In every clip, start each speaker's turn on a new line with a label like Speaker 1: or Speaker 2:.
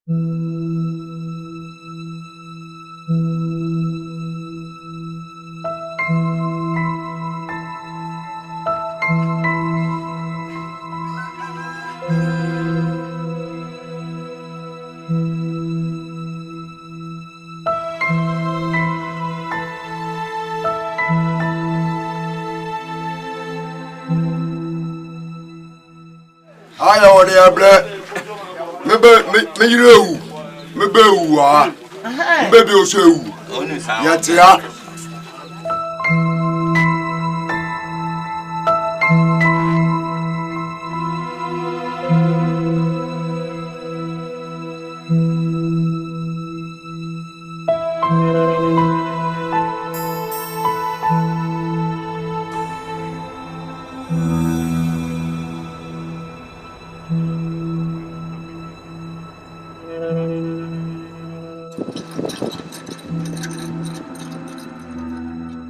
Speaker 1: Hello, dear blood. Me you me baby also. Yeah.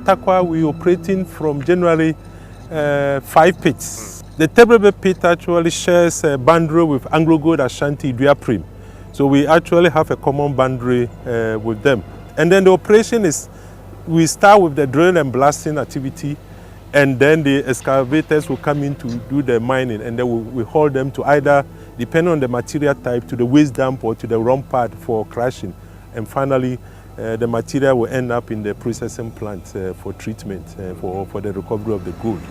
Speaker 2: Takwa, we operating from January 5 pits. The Tebrebe pit actually shares a boundary with Anglo Gold Ashanti Duaprim. So we actually have a common boundary with them. And then the operation is, we start with the drill and blasting activity, and then the excavators will come in to do the mining, and then we haul them to either, depending on the material type, to the waste dump or to the ROM pad for crushing. And finally, the material will end up in the processing plant for treatment, for the recovery of the gold.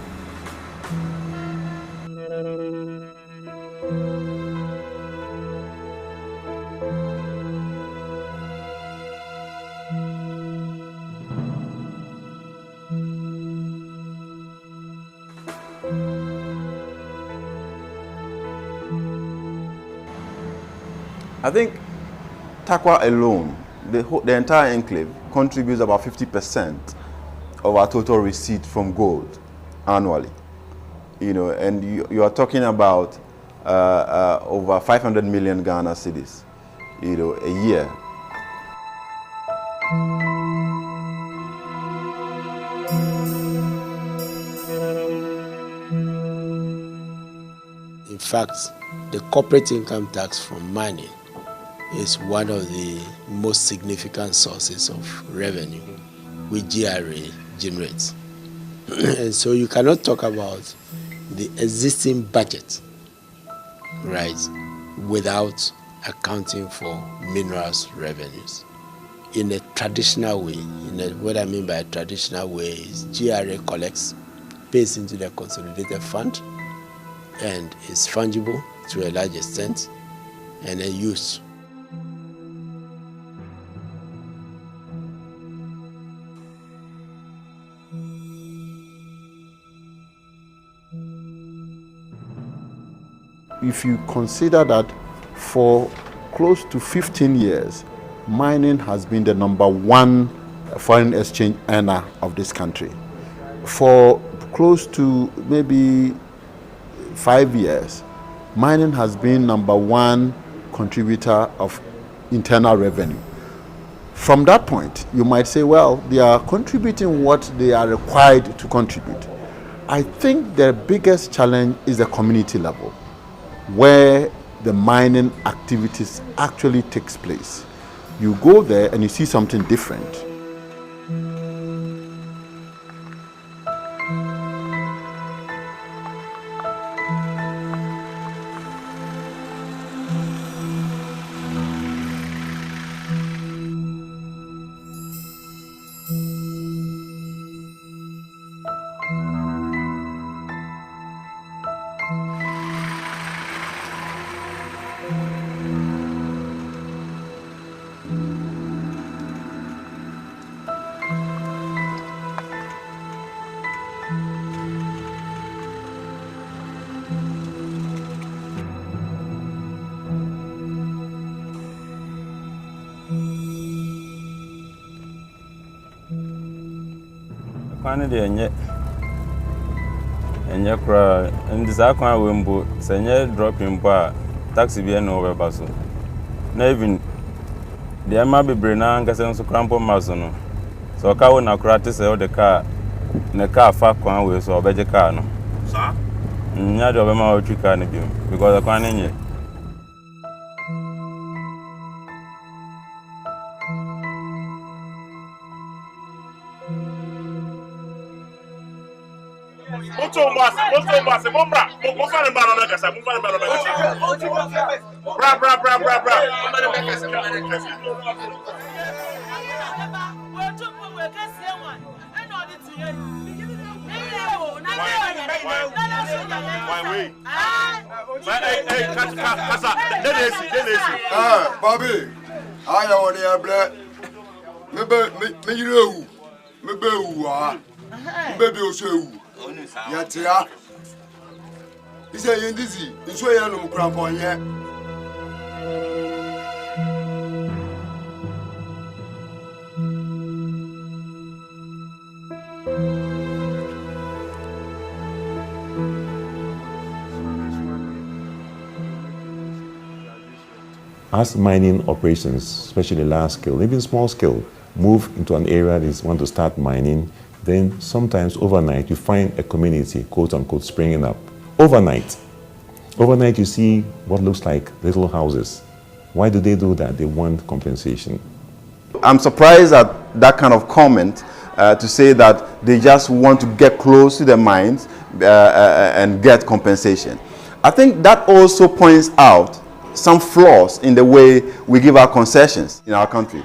Speaker 3: I think Takwa alone, the entire enclave, contributes about 50% of our total receipt from gold annually. You know, and you are talking about over 500 million Ghana cedis, you know, a year.
Speaker 4: In fact, the corporate income tax from mining is one of the most significant sources of revenue which GRA generates. And so you cannot talk about the existing budget, right, without accounting for minerals revenues. In a traditional way, what I mean by a traditional way is GRA collects, pays into the consolidated fund, and is fungible to a large extent, and then used.
Speaker 5: If you consider that for close to 15 years, mining has been the #1 foreign exchange earner of this country. For close to maybe 5 years, mining has been #1 contributor of internal revenue. From that point, you might say, well, they are contributing what they are required to contribute. I think the biggest challenge is the community level, where the mining activities actually takes place. You go there and you see something different.
Speaker 6: Kwan de enye kra ndisa kwan we mbo senye dropping ba taxi bi na over baso na even de ma bebre na ngase nso krampo maso no so ka wo na kra te se o de car na car fa kwan we so obeje car no sa nya de obema o twi car ne bi because kwan enye
Speaker 1: Bobby, I know the blood. Me you me baby also. Yatia. He said, "You dizzy. It's why you no cramp on yet."
Speaker 7: As mining operations, especially large scale, even small scale, move into an area that is want to start mining, then sometimes overnight you find a community, quote unquote, springing up. Overnight you see what looks like little houses. Why do they do that? They want compensation.
Speaker 3: I'm surprised at that kind of comment to say that they just want to get close to the mines and get compensation. I think that also points out some flaws in the way we give our concessions in our country.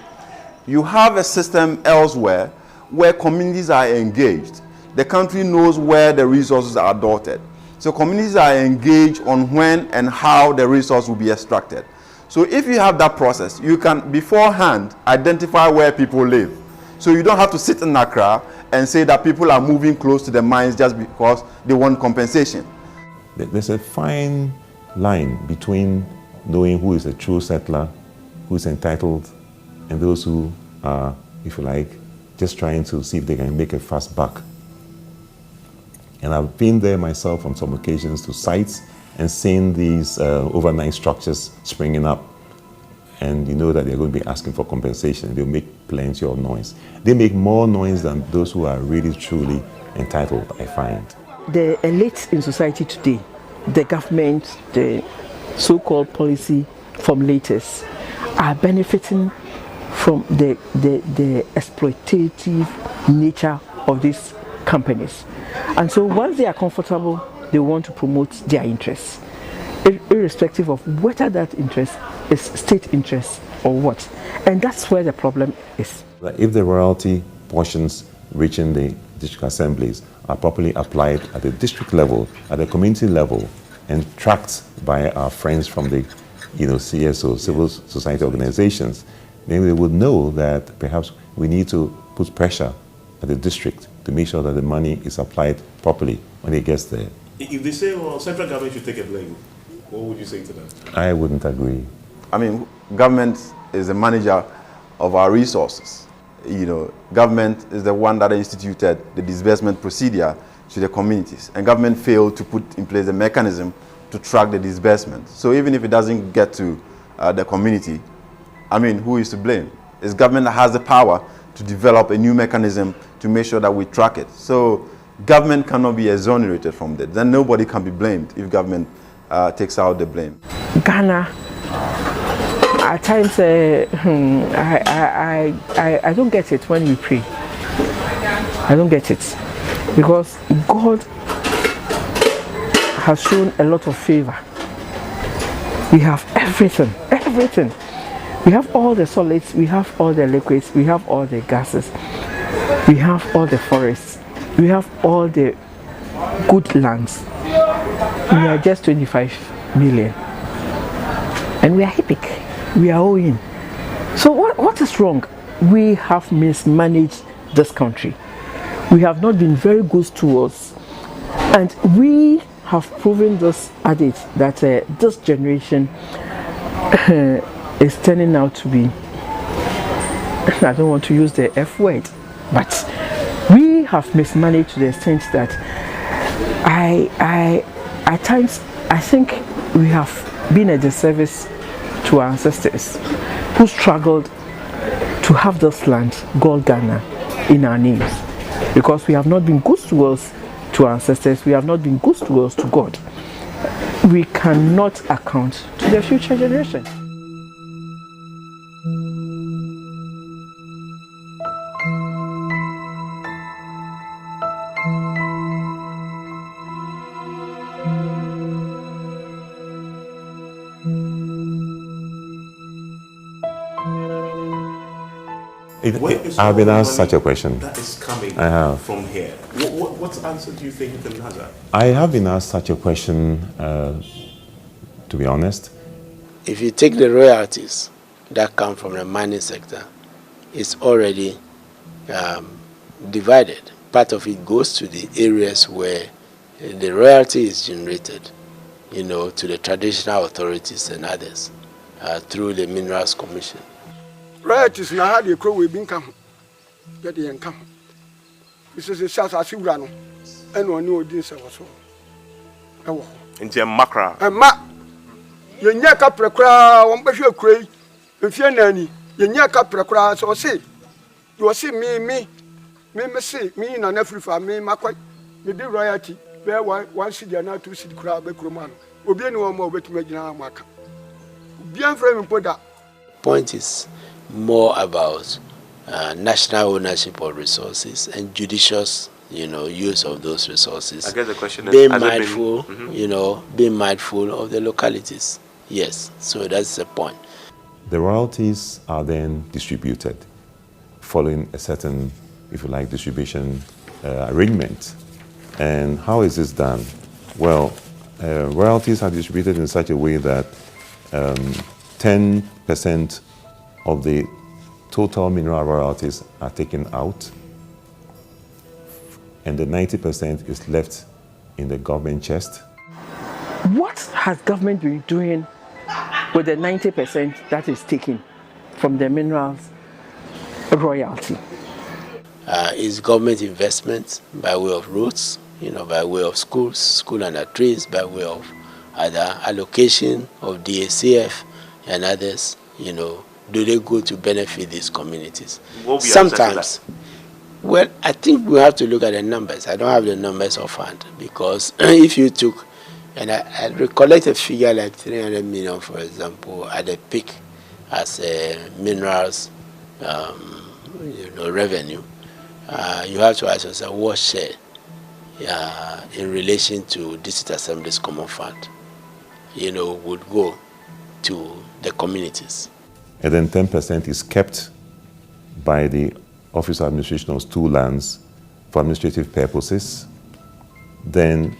Speaker 3: You have a system elsewhere where communities are engaged. The country knows where the resources are dotted. So communities are engaged on when and how the resource will be extracted. So if you have that process, you can beforehand identify where people live. So you don't have to sit in Accra and say that people are moving close to the mines just because they want compensation.
Speaker 7: There's a fine line between knowing who is a true settler, who is entitled, and those who are, if you like, just trying to see if they can make a fast buck. And I've been there myself on some occasions to sites and seen these overnight structures springing up. And you know that they're going to be asking for compensation. They'll make plenty of noise. They make more noise than those who are really, truly entitled, I find.
Speaker 8: The elites in society today, the government, the so-called policy formulators, are benefiting from the exploitative nature of these companies. And so once they are comfortable, they want to promote their interests, irrespective of whether that interest is state interest or what. And that's where the problem is.
Speaker 7: If the royalty portions reaching the district assemblies are properly applied at the district level, at the community level, and tracked by our friends from the CSO, civil society organizations, then they would know that perhaps we need to put pressure at the district to make sure that the money is applied properly when it gets there.
Speaker 9: If they say, well, central government should take a blame, what would you say to that?
Speaker 7: I wouldn't agree.
Speaker 3: I mean, government is the manager of our resources. Government is the one that instituted the disbursement procedure to the communities, and government failed to put in place a mechanism to track the disbursement. So even if it doesn't get to the community, I mean, who is to blame? It's government that has the power to develop a new mechanism to make sure that we track it. So government cannot be exonerated from that. Then nobody can be blamed if government takes out the blame.
Speaker 8: Ghana, at times, I don't get it when we pray. I don't get it. Because God has shown a lot of favor. We have everything. We have all the solids, we have all the liquids, we have all the gases, we have all the forests, we have all the good lands. We are just 25 million. And we are epic. We are owing. So what is wrong? We have mismanaged this country. We have not been very good stewards. And we have proven this adage that this generation is turning out to be, I don't want to use the F word, but we have mismanaged to the extent that at times I think we have been a disservice to our ancestors who struggled to have this land called Ghana in our names, because we have not been good stewards to our ancestors, we have not been good stewards to God. We cannot account to the future generation.
Speaker 9: Where is
Speaker 7: I've
Speaker 9: all
Speaker 7: been
Speaker 9: the
Speaker 7: asked
Speaker 9: money
Speaker 7: such a question.
Speaker 9: that is coming
Speaker 7: I have.
Speaker 9: from here? What answer do you think you can hazard?
Speaker 7: I have been asked such a question, to be honest.
Speaker 4: If you take the royalties that come from the mining sector, it's already divided. Part of it goes to the areas where the royalty is generated, you know, to the traditional authorities and others through the Minerals Commission.
Speaker 1: Royalties na ha de kro we bi nka ho. Ye de nka ho. This is a shas asiwura no. Eno oni odi nse wo so. Ewo.
Speaker 9: Nti makra.
Speaker 1: Emma. Ye nya ka prekra won behwe kroi. Mfie nani. Ye nya ka prekra so se. You see me say me na Africa me makwai. Me di royalty. Be one city na two city kra be kroman. Obi eni wo ma obetuma gina amaka. Obi anframe mpoda.
Speaker 4: Point is more about national ownership of resources and judicious, you know, use of those resources.
Speaker 9: I guess the question is,
Speaker 4: being mindful, you know, being mindful of the localities. Yes, so that's the point.
Speaker 7: The royalties are then distributed following a certain, if you like, distribution arrangement. And how is this done? Well, royalties are distributed in such a way that 10% of the total mineral royalties are taken out, and the 90% is left in the government chest.
Speaker 8: What has government been doing with the 90% that is taken from the minerals royalty?
Speaker 4: Is government investment by way of roads, you know, by way of schools, school under trees, by way of other allocation of DACF and others, you know, do they go to benefit these communities? Sometimes, well, I think we have to look at the numbers. I don't have the numbers offhand, because if you took, and I recollect a figure like 300 million, for example, at the peak as a minerals you know, revenue, you have to ask yourself what share in relation to District Assembly's Common Fund, you know, would go to the communities.
Speaker 7: And then 10% is kept by the Office of Administration of Stool Lands for administrative purposes. Then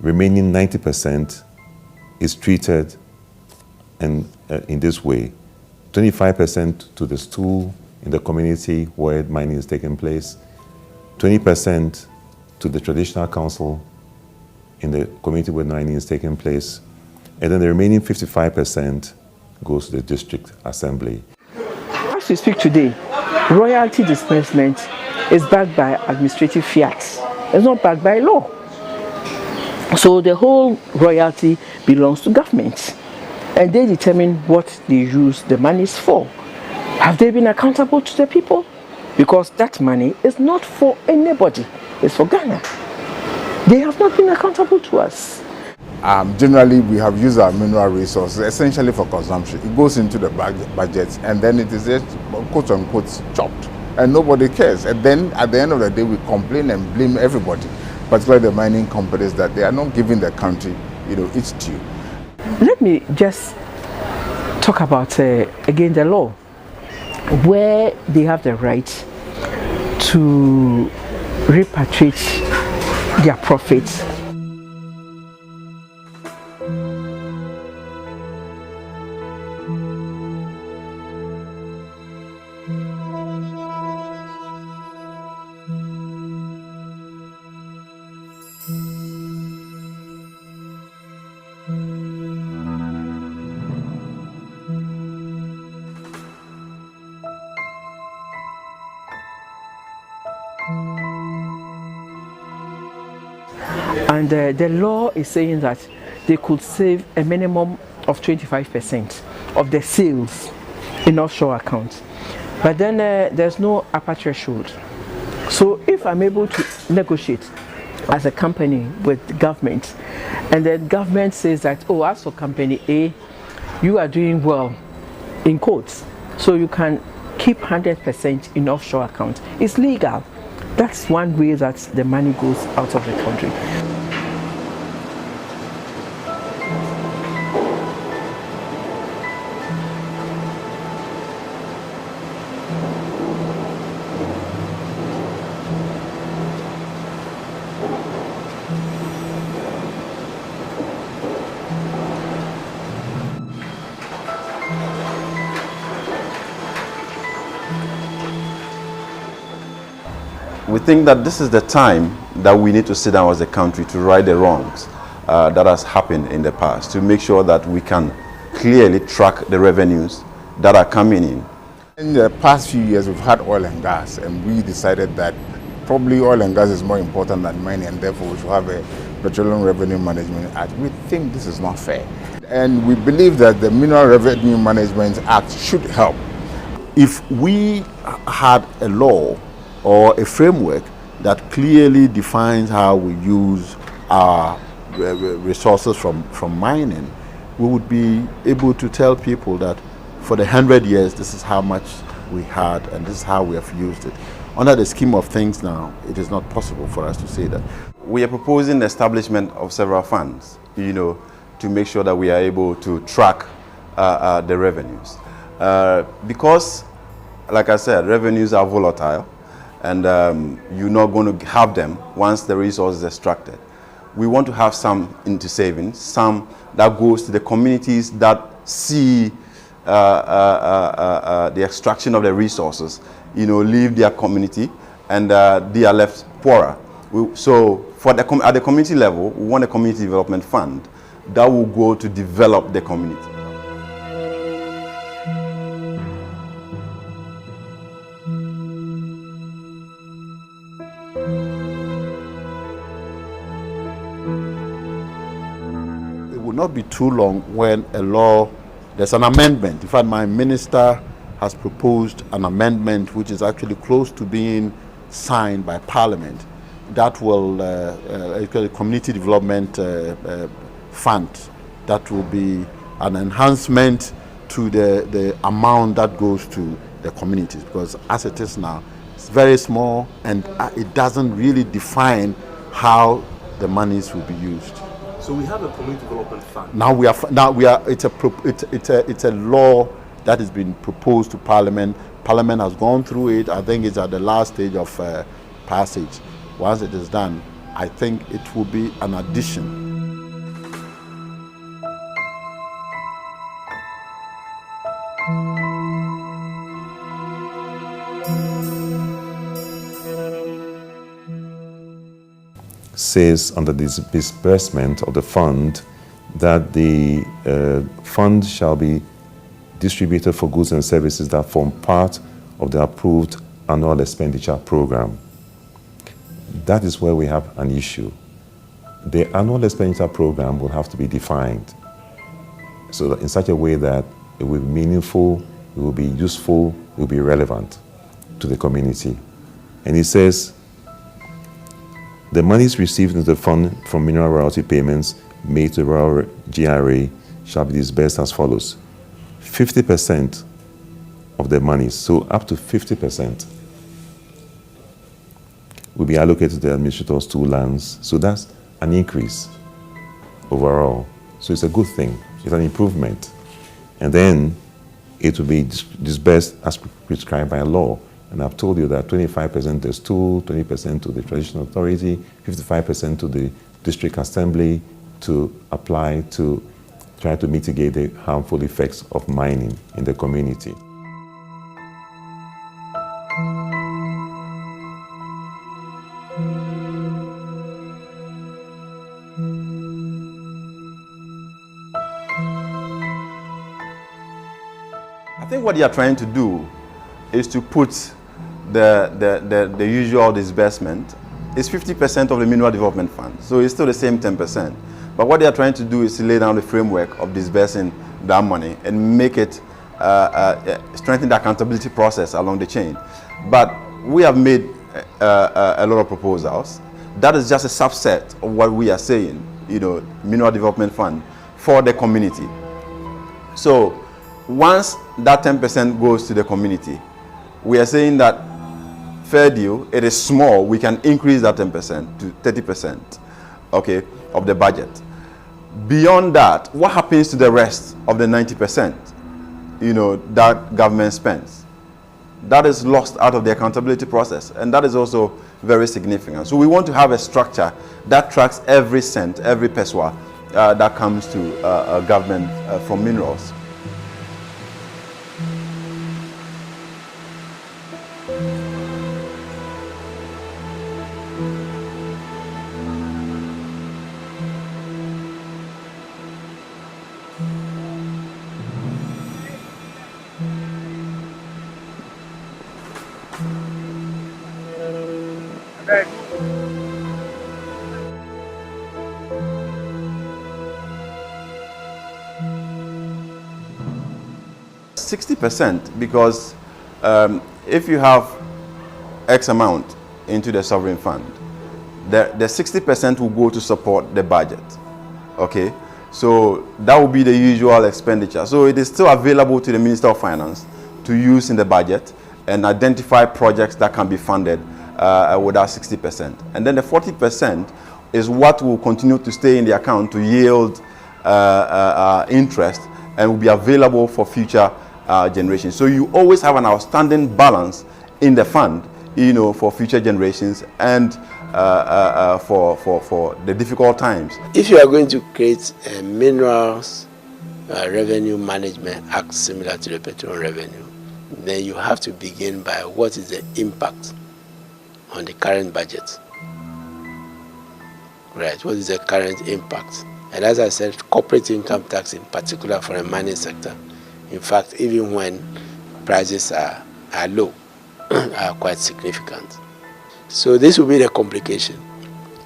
Speaker 7: remaining 90% is treated in this way. 25% to the stool in the community where mining is taking place, 20% to the traditional council in the community where mining is taking place, and then the remaining 55% goes to the district assembly.
Speaker 8: As we speak today, royalty disbursement is backed by administrative fiat. It's not backed by law. So the whole royalty belongs to government, and they determine what they use the monies for. Have they been accountable to the people? Because that money is not for anybody, it's for Ghana. They have not been accountable to us.
Speaker 5: Generally, we have used our mineral resources essentially for consumption. It goes into the budget, and then it is just, quote unquote, chopped, and nobody cares. And then at the end of the day, we complain and blame everybody, particularly the mining companies, that they are not giving the country, you know, its due.
Speaker 8: Let me just talk about again the law, where they have the right to repatriate their profits. And the law is saying that they could save a minimum of 25% of the sales in offshore accounts. But then there's no upper threshold. So if I'm able to negotiate as a company with government, and then government says that, oh, as for company A, you are doing well, in quotes, so you can keep 100% in offshore accounts. It's legal. That's one way that the money goes out of the country.
Speaker 3: we think that this is the time that we need to sit down as a country to right the wrongs that has happened in the past, to make sure that we can clearly track the revenues that are coming in.
Speaker 10: In the past few years, we've had oil and gas, and we decided that probably oil and gas is more important than mining, and therefore we should have a Petroleum Revenue Management Act. We think this is not fair, and we believe that the Mineral Revenue Management Act should help.
Speaker 5: If we had a law or a framework that clearly defines how we use our resources from mining, we would be able to tell people that for the 100 years, this is how much we had and this is how we have used it. Under the scheme of things now, it is not possible for us to say that.
Speaker 3: We are proposing the establishment of several funds, to make sure that we are able to track the revenues. Because, like I said, revenues are volatile, and you're not going to have them once the resource is extracted. We want to have some into savings, some that goes to the communities that see the extraction of the resources, leave their community, and they are left poorer. So at the community level, we want a community development fund that will go to develop the community.
Speaker 5: It will not be too long when there's an amendment. In fact, my minister has proposed an amendment which is actually close to being signed by Parliament. That will, a community development fund, that will be an enhancement to the amount that goes to the communities, because as it is now, it's very small and it doesn't really define how the monies will be used.
Speaker 9: So we have a community development fund.
Speaker 5: It's a law that has been proposed to Parliament. Parliament has gone through it. I think it's at the last stage of passage. Once it is done, I think it will be an addition.
Speaker 7: Says under this disbursement of the fund that the fund shall be distributed for goods and services that form part of the approved annual expenditure program. That is where we have an issue. The annual expenditure program will have to be defined so that in such a way that it will be meaningful, it will be useful, it will be relevant to the community. And it says, the monies received into the fund from mineral royalty payments made to rural GRA shall be disbursed as follows. 50% of the monies, so up to 50%, will be allocated to the administrators' 2 lands. So that's an increase overall. So it's a good thing. It's an improvement. And then it will be disbursed as prescribed by law. And I've told you that 25% is to, 20% to the traditional authority, 55% to the district assembly to apply to try to mitigate the harmful effects of mining in the community.
Speaker 3: I think what they are trying to do is to put the usual disbursement is 50% of the mineral development fund. So it's still the same 10%. But what they are trying to do is to lay down the framework of disbursing that money and make it strengthen the accountability process along the chain. But we have made a lot of proposals. That is just a subset of what we are saying, mineral development fund for the community. So once that 10% goes to the community, we are saying that fair deal, it is small, we can increase that 10% to 30%, okay, of the budget. Beyond that, what happens to the rest of the 90%, that government spends? That is lost out of the accountability process, and that is also very significant. So we want to have a structure that tracks every cent, every pesewa that comes to government from minerals. 60% because if you have X amount into the sovereign fund, the 60% will go to support the budget. Okay, so that will be the usual expenditure. So it is still available to the Minister of Finance to use in the budget and identify projects that can be funded with that 60%. And then the 40% is what will continue to stay in the account to yield interest and will be available for future generations. So you always have an outstanding balance in the fund, you know, for future generations and for the difficult times.
Speaker 4: If you are going to create a minerals revenue management act similar to the petroleum revenue, then you have to begin by what is the impact on the current budget. Right, what is the current impact? And as I said, corporate income tax in particular for the mining sector, in fact, even when prices are low, are quite significant. So this will be the complication.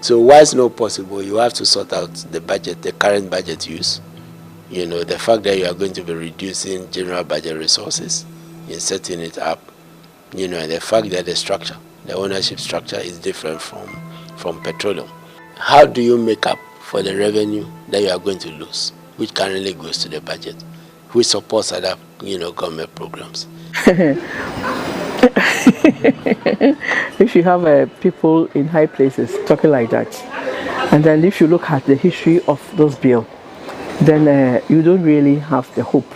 Speaker 4: So why it's not possible, you have to sort out the budget, the current budget use. You know, the fact that you are going to be reducing general budget resources in setting it up, you know, and the fact that the structure, the ownership structure is different from petroleum. How do you make up for the revenue that you are going to lose, which currently goes to the budget, which supports other, you know, government programs?
Speaker 8: If you have people in high places talking like that, and then if you look at the history of those bills, then you don't really have the hope.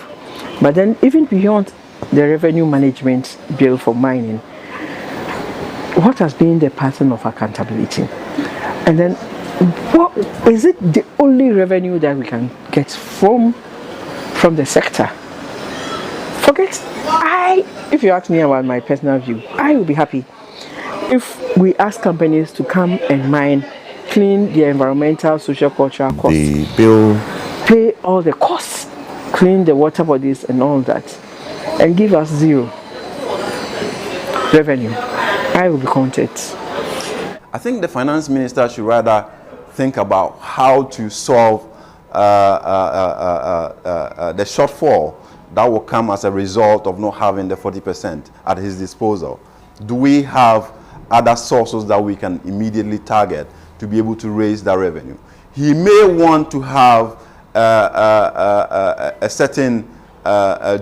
Speaker 8: But then even beyond the revenue management bill for mining, what has been the pattern of accountability? And then what is it the only revenue that we can get from the sector? Forget, if you ask me about my personal view, I will be happy if we ask companies to come and mine, clean the environmental, social, cultural costs.
Speaker 7: The bill,
Speaker 8: pay all the costs, clean the water bodies and all that, and give us zero revenue. I will be content.
Speaker 3: I think the finance minister should rather think about how to solve the shortfall that will come as a result of not having the 40% at his disposal. Do we have other sources that we can immediately target to be able to raise that revenue? He may want to have a certain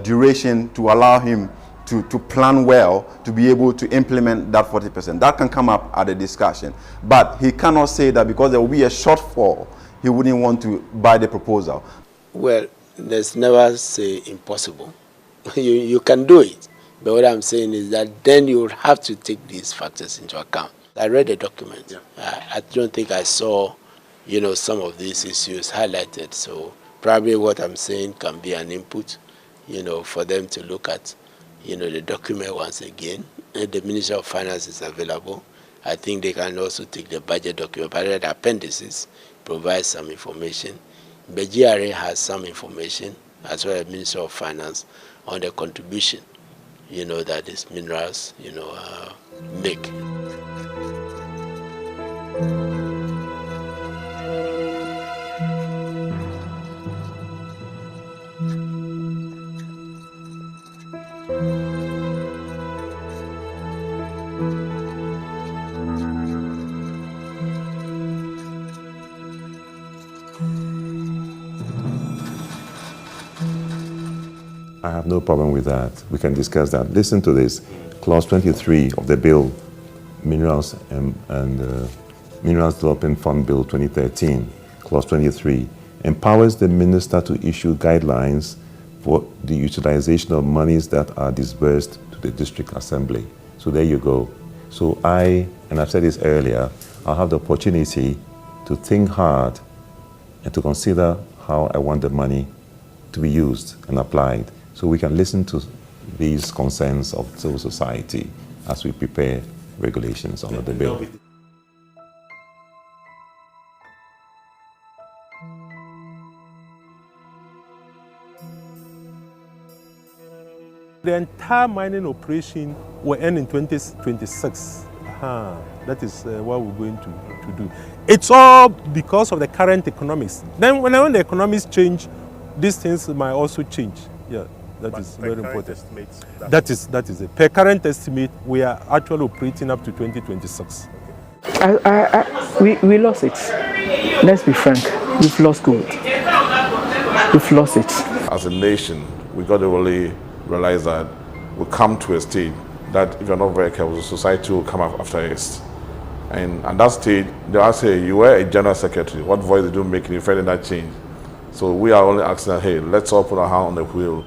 Speaker 3: duration to allow him to plan well, to be able to implement that 40%. That can come up at a discussion. But he cannot say that because there will be a shortfall, he wouldn't want to buy the proposal.
Speaker 4: Well, there's never say impossible. You can do it. But what I'm saying is that then you would have to take these factors into account. I read the document. Yeah. I don't think I saw, you know, some of these issues highlighted. So probably what I'm saying can be an input, you know, for them to look at, you know, the document once again. And the Ministry of Finance is available. I think they can also take the budget document, but the appendices provide some information. The GRA has some information, as well as Ministry of Finance, on the contribution, you know, that these minerals, you know, make.
Speaker 7: I have no problem with that. We can discuss that. Listen to this. Clause 23 of the bill, Minerals and Minerals Development Fund Bill 2013, Clause 23, empowers the minister to issue guidelines for the utilization of monies that are disbursed to the district assembly. So there you go. So and I've said this earlier, I'll have the opportunity to think hard and to consider how I want the money to be used and applied. So we can listen to these concerns of civil society as we prepare regulations under the bill.
Speaker 2: The entire mining operation will end in 2026. That is what we're going to do. It's all because of the current economics. Then when the economics change, these things might also change. Yeah. That
Speaker 9: But
Speaker 2: is
Speaker 9: per
Speaker 2: very
Speaker 9: current
Speaker 2: important.
Speaker 9: estimates,
Speaker 2: That is it. Per current estimate, we are actually operating up to 2026.
Speaker 8: We lost it. Let's be frank. We've lost gold. We've lost it.
Speaker 11: As a nation, we got to really realize that we come to a stage that if you're not very careful, society will come after us. And at that stage, they'll say, you were a general secretary. What voice did you make in defending that change? So we are only asking that, hey, let's all put our hand on the wheel.